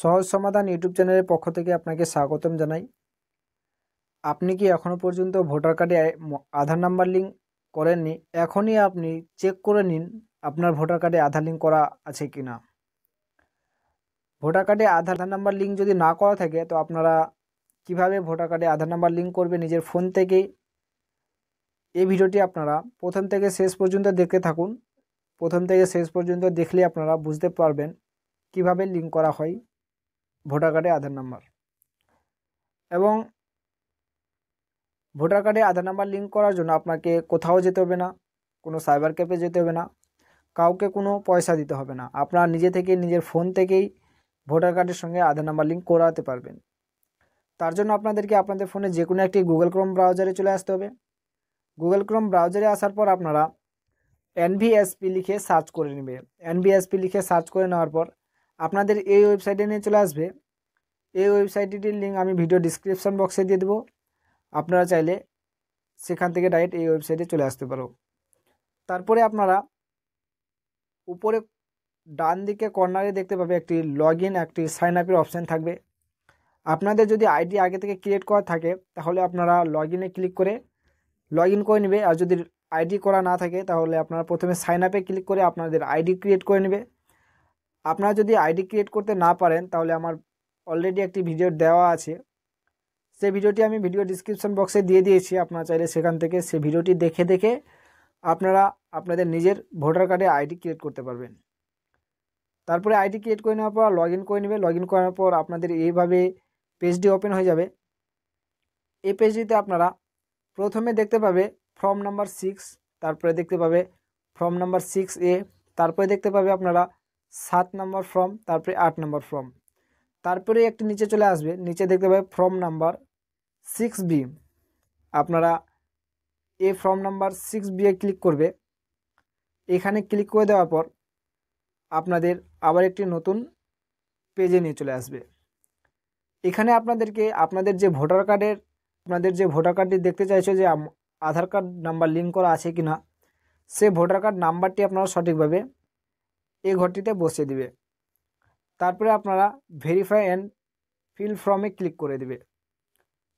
সহজ সমাধান ইউটিউব চ্যানেলের পক্ষ থেকে আপনাকে স্বাগতম জানাই। আপনি কি এখনও পর্যন্ত ভোটার কার্ডে আধার নাম্বার লিঙ্ক করেননি? এখনই আপনি চেক করে নিন আপনার ভোটার কার্ডে আধার লিঙ্ক করা আছে কি না। ভোটার কার্ডে আধার নাম্বার লিঙ্ক যদি না করা থাকে তো আপনারা কিভাবে ভোটার কার্ডে আধার নাম্বার লিঙ্ক করবে নিজের ফোন থেকেই, এই ভিডিওটি আপনারা প্রথম থেকে শেষ পর্যন্ত দেখতে থাকুন। প্রথম থেকে শেষ পর্যন্ত দেখলে আপনারা বুঝতে পারবেন কিভাবে লিঙ্ক করা হয় ভোটার কার্ডে আধার নাম্বার। এবং ভোটার কার্ডে আধার নাম্বার লিঙ্ক করার জন্য আপনাকে কোথাও যেতে হবে না, কোনো সাইবার ক্যাফে যেতে হবে না, কাউকে কোনো পয়সা দিতে হবে না। আপনারা নিজে থেকে নিজের ফোন থেকেই ভোটার কার্ডের সঙ্গে আধার নাম্বার লিঙ্ক করাতে পারবেন। তার জন্য আপনাদেরকে আপনাদের ফোনে যে কোনো একটি গুগল ক্রোম ব্রাউজারে চলে আসতে হবে। গুগল ক্রোম ব্রাউজারে আসার পর আপনারা এনভিএসপি লিখে সার্চ করে নেবে। এনভিএসপি লিখে সার্চ করে নেওয়ার পর আপনাদের এই ওয়েবসাইটে নিয়ে চলে আসবে। এই ওয়েবসাইটটির লিঙ্ক আমি ভিডিও ডিসক্রিপশন বক্সে দিয়ে দেবো। আপনারা চাইলে সেখান থেকে ডাইরেক্ট এই ওয়েবসাইটে চলে আসতে পারো। তারপরে আপনারা উপরে ডান দিকে কর্নারে দেখতে পাবে একটি লগ ইন, একটি সাইন আপের অপশান থাকবে। আপনাদের যদি আইডি আগে থেকে ক্রিয়েট করা থাকে তাহলে আপনারা লগ ইনে ক্লিক করে লগ ইন করে নেবে। আর যদি আইডি করা না থাকে তাহলে আপনারা প্রথমে সাইন আপে ক্লিক করে আপনাদের আইডি ক্রিয়েট করে নেবে। আপনারা যদি আইডি ক্রিয়েট করতে না পারেন তাহলে আমার অলরেডি একটি ভিডিও দেওয়া আছে, সেই ভিডিওটি আমি ভিডিও ডিসক্রিপশন বক্সে দিয়ে দিয়েছি। আপনারা চাইলে সেখান থেকে সেই ভিডিওটি দেখে দেখে আপনারা আপনাদের নিজের ভোটার কার্ডে আইডি ক্রিয়েট করতে পারবেন। তারপরে আইডি ক্রিয়েট করে নেওয়ার পর লগ ইন করে নেবে। লগ ইন করার পর আপনাদের এইভাবে পেজটি ওপেন হয়ে যাবে। এই পেজটিতে আপনারা প্রথমে দেখতে পাবে ফর্ম নাম্বার 6, তারপরে দেখতে পাবে ফর্ম নাম্বার 6A, তারপরে দেখতে পাবে আপনারা 7 নম্বর ফর্ম, তারপরে 8 নম্বর ফর্ম, তারপরে একটি নিচে চলে আসবে, নিচে দেখতে পাবে ফর্ম নাম্বার 6B। আপনারা এই ফর্ম নাম্বার 6B এ ক্লিক করবে। এখানে ক্লিক করে দেওয়ার পর আপনাদের আবার একটি নতুন পেজে নিয়ে চলে আসবে। এখানে আপনাদেরকে আপনাদের যে ভোটার কার্ডটি দেখতে চাইছো যে আধার কার্ড নাম্বার লিঙ্ক করা আছে কি না, সে ভোটার কার্ড নাম্বারটি আপনারা সঠিকভাবে এই ঘরটিতে বসিয়ে দিবে। তারপরে আপনারা ভেরিফাই অ্যান্ড ফিল ফর্মে ক্লিক করে দিবে।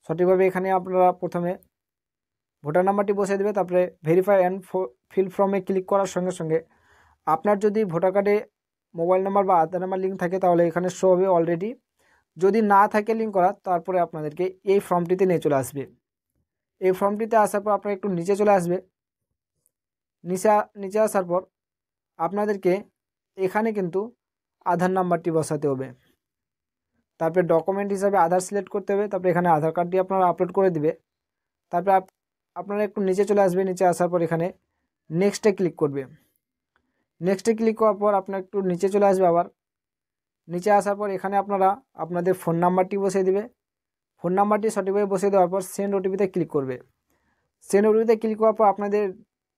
সঠিকভাবে এখানে আপনারা প্রথমে ভোটার নাম্বারটি বসিয়ে দেবে, তারপরে ভেরিফাই অ্যান্ড ফিল ফর্মে ক্লিক করার সঙ্গে সঙ্গে আপনার যদি ভোটার কার্ডে মোবাইল নাম্বার বা আধার নাম্বার লিঙ্ক থাকে তাহলে এখানে শো হবে অলরেডি। যদি না থাকে লিঙ্ক করা তারপরে আপনাদেরকে এই ফর্মটিতে নিয়ে চলে আসবে। এই ফর্মটিতে আসার পর আপনারা একটু নিচে চলে আসবে। নিচে আসার পর আপনাদেরকে এখানে কিন্তু আধার নাম্বারটি বসাতে হবে। তারপরে ডকুমেন্ট হিসাবে আধার সিলেক্ট করতে হবে। তারপরে এখানে আধার কার্ডটি আপনারা আপলোড করে দিবে। তারপরে আপনারা একটু নিচে চলে আসবে। নিচে আসার পর এখানে নেক্সটে ক্লিক করবে। নেক্সটে ক্লিক করার পর আপনার একটু নিচে চলে আসবে। আবার নিচে আসার পর এখানে আপনারা আপনাদের ফোন নাম্বারটি বসিয়ে দিবে। ফোন নাম্বারটি সঠিকভাবে বসিয়ে দেওয়ার পর সেন্ড ওটিপিতে ক্লিক করবে। সেন্ড ওটিপিতে ক্লিক করার পর আপনাদের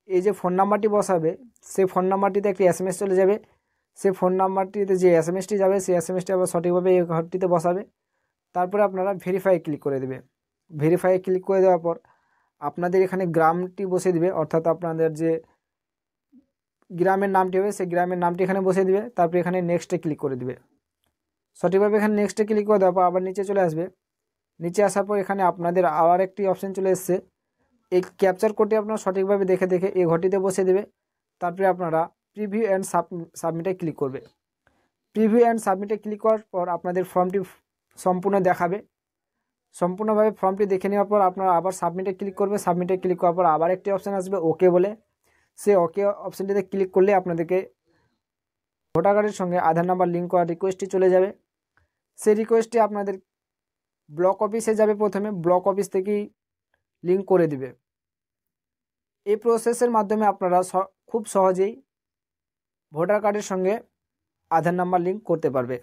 এই যে ফোন নাম্বারটি বসাবে সেই ফোন নাম্বারটিতে একটি এসএমএস চলে যাবে। সেই ফোন নাম্বারটিতে যে এসএমএসটি যাবে সেই এসএমএসটি আবার সঠিকভাবে এই ঘরটিতে বসাবে। তারপরে আপনারা ভেরিফাই ক্লিক করে দেবে। ভেরিফাই ক্লিক করে দেওয়ার পর আপনাদের এখানে গ্রামটি বসিয়ে দিবে, অর্থাৎ আপনাদের যে গ্রামের নামটি হবে সেই গ্রামের নামটি এখানে বসিয়ে দিবে। তারপরে এখানে নেক্সটে ক্লিক করে দিবে। সঠিকভাবে এখানে নেক্সটে ক্লিক করে দেওয়ার পর আবার নিচে চলে আসবে। নিচে আসার পর এখানে আপনাদের আবার একটি অপশান চলে এসছে। এই ক্যাপচার কোডটি আপনারা সঠিকভাবে দেখে দেখে এই ঘরটিতে বসিয়ে দেবে। তারপরে আপনারা প্রিভিউ অ্যান্ড সাবমিটে ক্লিক করবে। প্রিভিউ অ্যান্ড সাবমিটে ক্লিক করার পর আপনাদের ফর্মটি সম্পূর্ণ দেখাবে। সম্পূর্ণভাবে ফর্মটি দেখে নেওয়ার পর আপনারা আবার সাবমিটে ক্লিক করবে। সাবমিটে ক্লিক করার পর আবার একটি অপশান আসবে ওকে বলে, সেই ওকে অপশানটিতে ক্লিক করলে আপনাদেরকে ভোটার কার্ডের সঙ্গে আধার নাম্বার লিঙ্ক করার রিকোয়েস্টটি চলে যাবে। সেই রিকোয়েস্টটি আপনাদের ব্লক অফিসে যাবে। প্রথমে ব্লক অফিস থেকেই লিঙ্ক করে দিবে। এই প্রসেসের মাধ্যমে আপনারা খুব সহজেই ভোটার কার্ডের সঙ্গে আধার নাম্বার লিঙ্ক করতে পারবে।